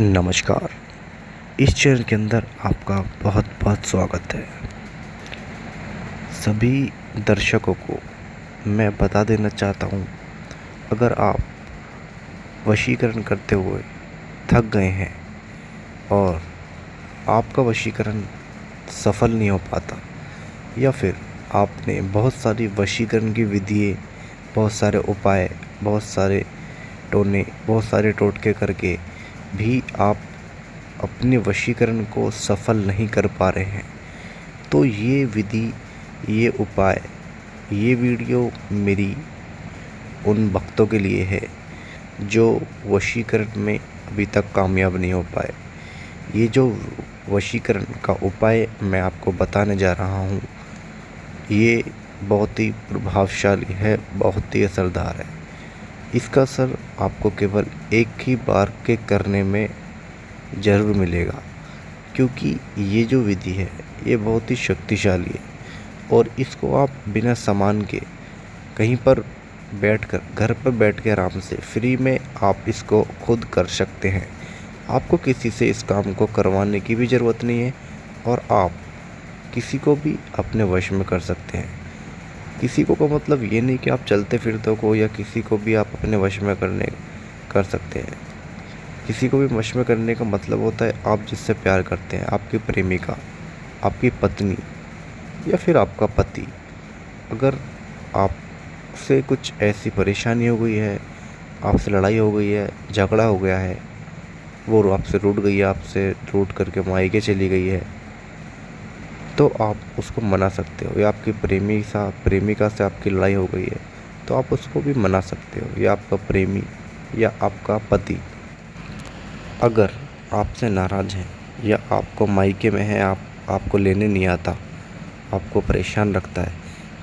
नमस्कार। इस चैनल के अंदर आपका बहुत बहुत स्वागत है। सभी दर्शकों को मैं बता देना चाहता हूँ, अगर आप वशीकरण करते हुए थक गए हैं और आपका वशीकरण सफल नहीं हो पाता, या फिर आपने बहुत सारी वशीकरण की विधियाँ, बहुत सारे उपाय, बहुत सारे टोने, बहुत सारे टोटके करके भी आप अपने वशीकरण को सफल नहीं कर पा रहे हैं, तो ये विधि, ये उपाय, ये वीडियो मेरी उन भक्तों के लिए है जो वशीकरण में अभी तक कामयाब नहीं हो पाए। ये जो वशीकरण का उपाय मैं आपको बताने जा रहा हूँ, ये बहुत ही प्रभावशाली है, बहुत ही असरदार है। इसका असर आपको केवल एक ही बार के करने में ज़रूर मिलेगा, क्योंकि ये जो विधि है ये बहुत ही शक्तिशाली है और इसको आप बिना सामान के कहीं पर बैठकर, घर पर बैठ के आराम से फ्री में आप इसको खुद कर सकते हैं। आपको किसी से इस काम को करवाने की भी ज़रूरत नहीं है और आप किसी को भी अपने वश में कर सकते हैं। किसी को मतलब ये नहीं कि आप चलते फिरते को या किसी को भी आप अपने वश में कर सकते हैं। किसी को भी वश में करने का मतलब होता है आप जिससे प्यार करते हैं, आपकी प्रेमिका, आपकी पत्नी या फिर आपका पति। अगर आपसे कुछ ऐसी परेशानी हो गई है, आपसे लड़ाई हो गई है, झगड़ा हो गया है, वो आपसे रूठ गई है, आपसे रूठ करके मायके चली गई है, तो आप उसको मना सकते हो। या आपकी प्रेमिका से आपकी लड़ाई हो गई है, तो आप उसको भी मना सकते हो। या आपका प्रेमी या आपका पति अगर आपसे नाराज़ है या आपको मायके में है, आपको लेने नहीं आता, आपको परेशान रखता है,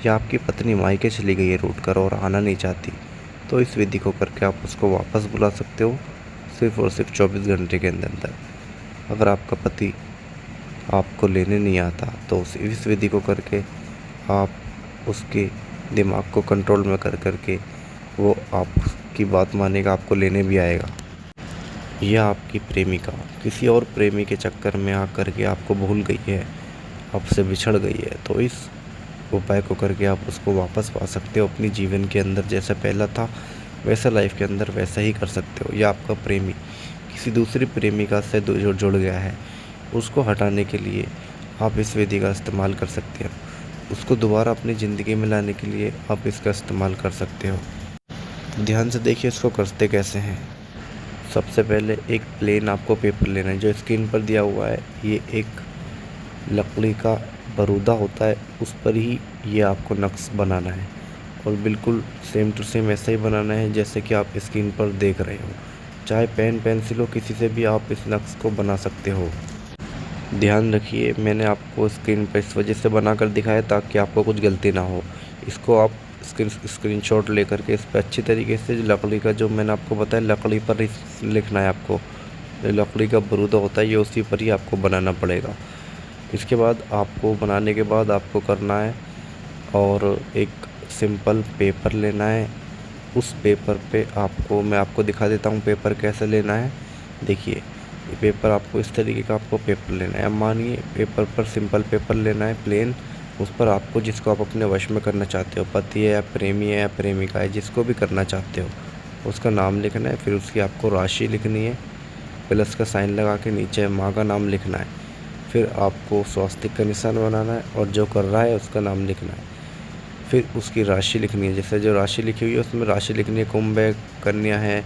या आपकी पत्नी मायके चली गई है रूठ कर और आना नहीं चाहती, तो इस विधि को करके आप उसको वापस बुला सकते हो सिर्फ़ और सिर्फ 24 घंटे के अंदर अंदर। अगर आपका पति आपको लेने नहीं आता, तो इस विधि को करके आप उसके दिमाग को कंट्रोल में करके वो आपकी बात मानेगा, आपको लेने भी आएगा। या आपकी प्रेमिका किसी और प्रेमी के चक्कर में आकर के आपको भूल गई है, आपसे बिछड़ गई है, तो इस उपाय को करके आप उसको वापस पा सकते हो अपनी जीवन के अंदर। जैसा पहला था वैसा लाइफ के अंदर वैसा ही कर सकते हो। या आपका प्रेमी किसी दूसरी प्रेमिका से जुड़ गया है, उसको हटाने के लिए आप इस विधि का इस्तेमाल कर सकते हो। उसको दोबारा अपनी ज़िंदगी में लाने के लिए आप इसका इस्तेमाल कर सकते हो। ध्यान से देखिए इसको करते कैसे हैं। सबसे पहले एक प्लेन आपको पेपर लेना है, जो स्क्रीन पर दिया हुआ है। ये एक लकड़ी का बरूदा होता है, उस पर ही ये आपको नक्श बनाना है और बिल्कुल सेम टू सेम ऐसा ही बनाना है जैसे कि आप स्क्रीन पर देख रहे हो। चाहे पेन पेंसिल हो, किसी से भी आप इस नक्श को बना सकते हो। ध्यान रखिए, मैंने आपको स्क्रीन पर इस वजह से बना कर दिखाया ताकि आपको कुछ गलती ना हो। इसको आप स्क्रीनशॉट लेकर के इस पर अच्छी तरीके से लकड़ी का, जो मैंने आपको बताया, लकड़ी पर ही लिखना है आपको। लकड़ी का बरूदा होता है ये, उसी पर ही आपको बनाना पड़ेगा। इसके बाद आपको बनाने के बाद आपको करना है और एक सिंपल पेपर लेना है। उस पेपर पे मैं आपको दिखा देता हूँ पेपर कैसे लेना है। देखिए, ये पेपर आपको इस तरीके का आपको पेपर लेना है। अब मानिए पेपर पर सिंपल पेपर लेना है, प्लेन। उस पर आपको जिसको आप अपने वश में करना चाहते हो, पति है या प्रेमी है या प्रेमिका है, जिसको भी करना चाहते हो, उसका नाम लिखना है। फिर उसकी आपको राशि लिखनी है, प्लस का साइन लगा के नीचे माँ का नाम लिखना है। फिर आपको स्वास्तिक का निशान बनाना है और जो कर रहा है उसका नाम लिखना है। फिर उसकी राशि लिखनी है, जैसे जो राशि लिखी हुई है उसमें राशि लिखनी है। कुंभ है, कन्या है,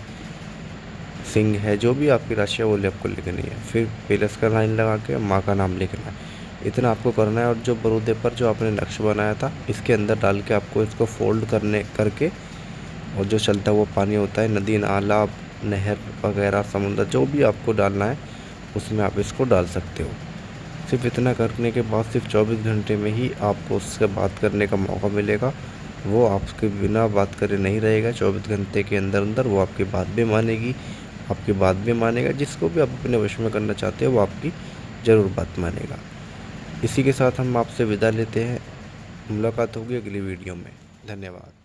सिंह है, जो भी आपकी राशि है वो आपको लिखनी है। फिर प्लस का लाइन लगा के माँ का नाम लिखना है। इतना आपको करना है और जो बरूदे पर जो आपने नक्श बनाया था इसके अंदर डाल के आपको इसको फोल्ड करके, और जो चलता हुआ पानी होता है, नदी, नाला, नहर वगैरह, समुद्र, जो भी आपको डालना है उसमें आप इसको डाल सकते हो। सिर्फ इतना करने के बाद सिर्फ 24 घंटे में ही आपको उससे बात करने का मौका मिलेगा। वो आपके बिना बात करे नहीं रहेगा। 24 घंटे के अंदर अंदर वो आपकी बात भी मानेगी, आपकी बात भी मानेगा। जिसको भी आप अपने वश में करना चाहते हो वो आपकी ज़रूर बात मानेगा। इसी के साथ हम आपसे विदा लेते हैं। मुलाकात होगी अगली वीडियो में। धन्यवाद।